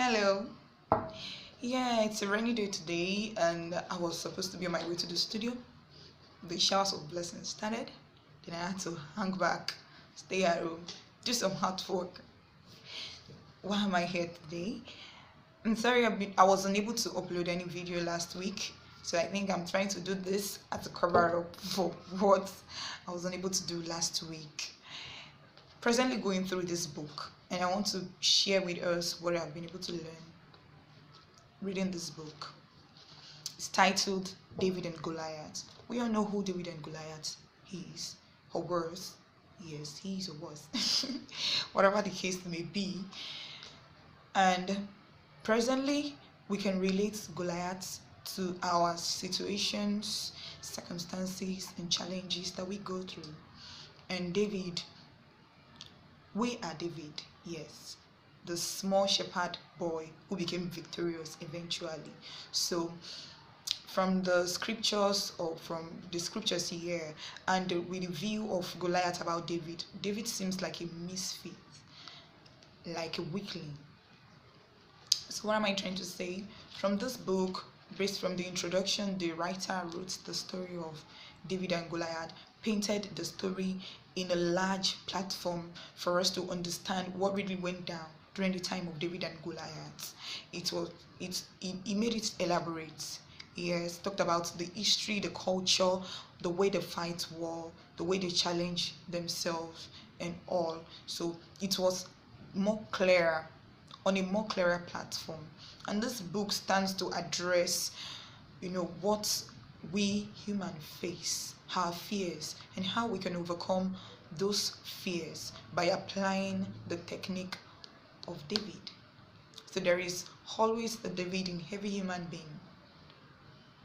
Hello. Yeah, it's a rainy day today, and I was supposed to be on my way to the studio. The showers of blessings started, then I had to hang back, stay at home, do some hard work. Why am I here today? I'm sorry I was unable to upload any video last week, so I think I'm trying to do this as a cover up for what I was unable to do last week. Presently going through this book, and I want to share with us what I've been able to learn reading this book. It's titled David and Goliath. We all know who David and Goliath is, or was. Yes, he is or was. Whatever the case may be. And presently, we can relate Goliath to our situations, circumstances, and challenges that we go through. And David, we are David, yes, the small shepherd boy who became victorious eventually. So from the scriptures here, and with the view of Goliath about David, David seems like a misfit, like a weakling. So what am I trying to say? From this book, based from the introduction, the writer wrote the story of David and Goliath, painted the story in a large platform for us to understand what really went down during the time of David and Goliath. He made it elaborate. Yes, talked about the history, the culture, the way they fight war, the way they challenge themselves and all. So it was more clear, on a more clearer platform. And this book stands to address, what we human face, our fears, and how we can overcome those fears by applying the technique of David. So there is always a David in every human being,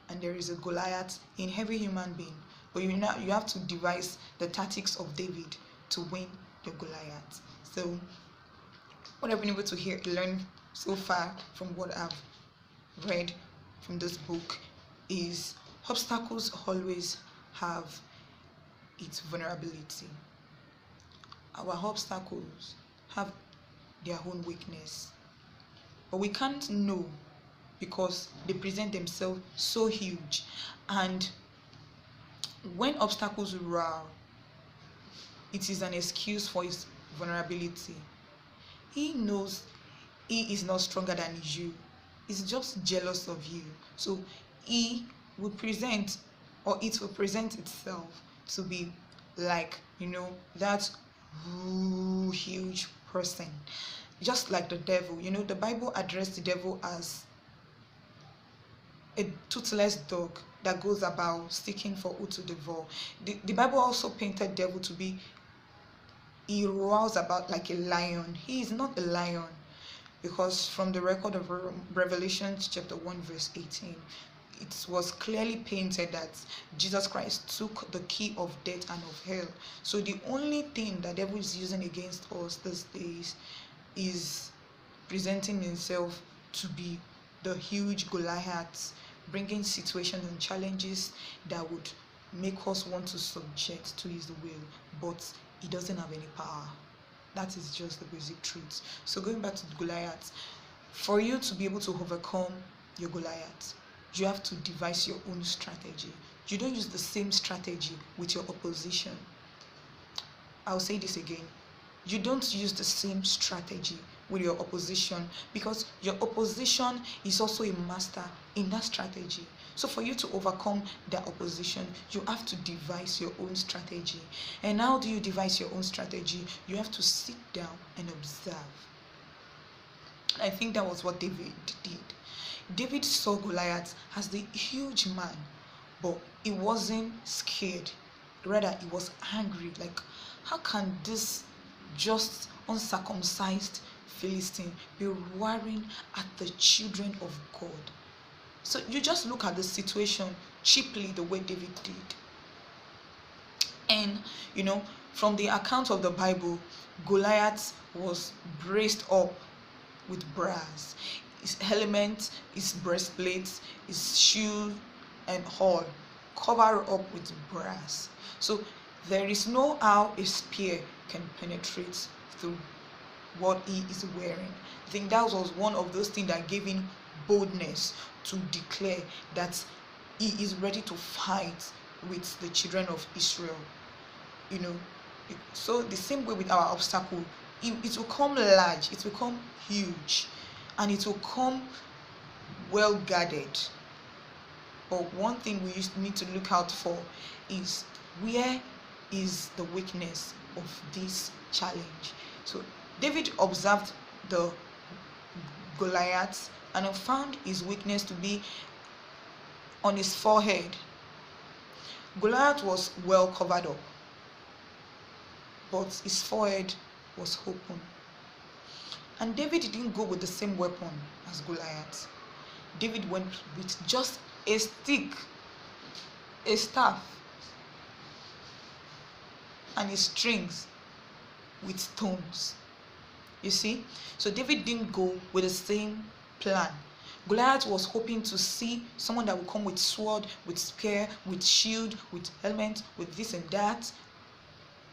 and there is a Goliath in every human being. But you have to devise the tactics of David to win the Goliath. So what I've been able to learn so far from what I've read from this book is obstacles always have its vulnerability. Our obstacles have their own weakness, but we can't know because they present themselves so huge. And when obstacles roar, it is an excuse for his vulnerability. He knows he is not stronger than you. He's just jealous of you. So it will present itself to be like, that huge person. Just like the devil. The Bible addressed the devil as a toothless dog that goes about seeking for who to devour. The Bible also painted devil to be, he roars about like a lion. He is not a lion, because from the record of Revelation chapter 1 verse 18, it was clearly painted that Jesus Christ took the key of death and of hell. So the only thing that devil is using against us these days is presenting himself to be the huge Goliath, bringing situations and challenges that would make us want to subject to his will, but he doesn't have any power. That is just the basic truth. So going back to Goliath, for you to be able to overcome your Goliath, you have to devise your own strategy. You don't use the same strategy with your opposition. I'll say this again. You don't use the same strategy with your opposition, because your opposition is also a master in that strategy. So for you to overcome that opposition, you have to devise your own strategy. And how do you devise your own strategy? You have to sit down and observe. I think that was what David did. David saw Goliath as the huge man, but he wasn't scared. Rather, he was angry. Like, how can this just uncircumcised Philistine be roaring at the children of God? So you just look at the situation cheaply the way David did. And from the account of the Bible, Goliath was braced up with brass. His helmet, his breastplate, his shoe and all covered up with brass. So there is no how a spear can penetrate through what he is wearing. I think that was one of those things that gave him boldness to declare that he is ready to fight with the children of Israel. You know, so the same way with our obstacle, it will come large, it will come huge, and it will come well guarded. But one thing we need to look out for is, where is the weakness of this challenge? So David observed the Goliath and found his weakness to be on his forehead. Goliath was well covered up, but his forehead was open. And David didn't go with the same weapon as Goliath. David went with just a stick, a staff, and his strings with stones. You see? So David didn't go with the same plan. Goliath was hoping to see someone that would come with sword, with spear, with shield, with helmet, with this and that.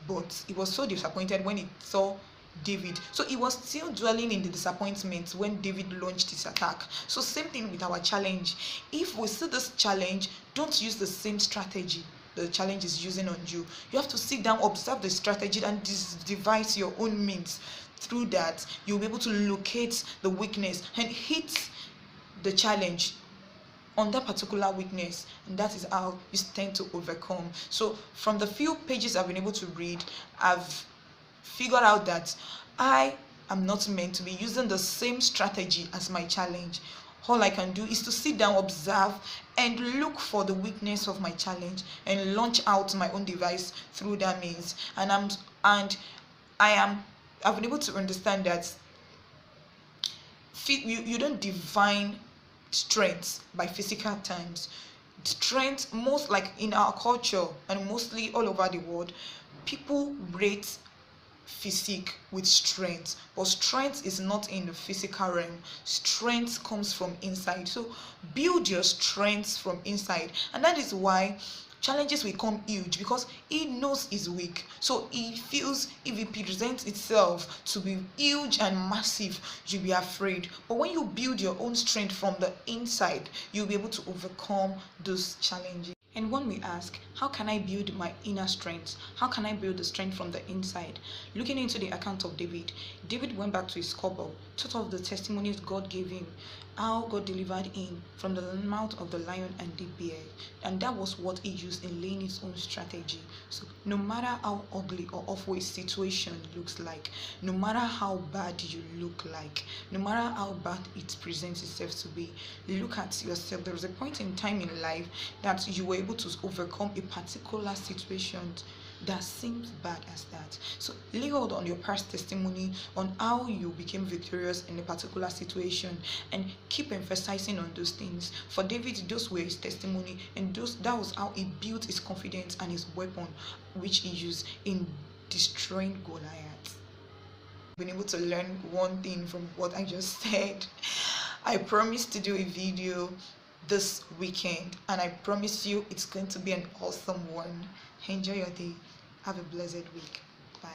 But he was so disappointed when he saw David. So he was still dwelling in the disappointment when David launched his attack. So same thing with our challenge. If we see this challenge, don't use the same strategy the challenge is using on you. You have to sit down, observe the strategy, and devise your own means. Through that, you'll be able to locate the weakness and hit the challenge on that particular weakness, and that is how you tend to overcome. So from the few pages I've been able to read, I've figured out that I am not meant to be using the same strategy as my challenge. All I can do is to sit down, observe, and look for the weakness of my challenge and launch out my own device through that means. I've been able to understand that you don't define strength by physical terms. Strength, most like in our culture and mostly all over the world, people rate physique with strength, but strength is not in the physical realm. Strength comes from inside. So build your strength from inside, and that is why challenges will come huge, because he knows he's weak. So he feels if it presents itself to be huge and massive, you'll be afraid. But when you build your own strength from the inside, you'll be able to overcome those challenges. And one may ask, how can I build my inner strength? How can I build the strength from the inside? Looking into the account of David, David went back to his cupboard, thought of the testimonies God gave him, how God delivered him from the mouth of the lion and the bear. And that was what he used in laying his own strategy. So no matter how ugly or awful a situation looks like, no matter how bad you look like, no matter how bad it presents itself to be, look at yourself. There was a point in time in life that you were able to overcome a particular situation that seems bad as that. So lay hold on your past testimony, on how you became victorious in a particular situation, and keep emphasizing on those things. For David, those were his testimony, and that was how he built his confidence and his weapon, which he used in destroying Goliath. Been able to learn one thing from what I just said. I promised to do a video this weekend, and I promise you it's going to be an awesome one. Enjoy your day. Have a blessed week. Bye.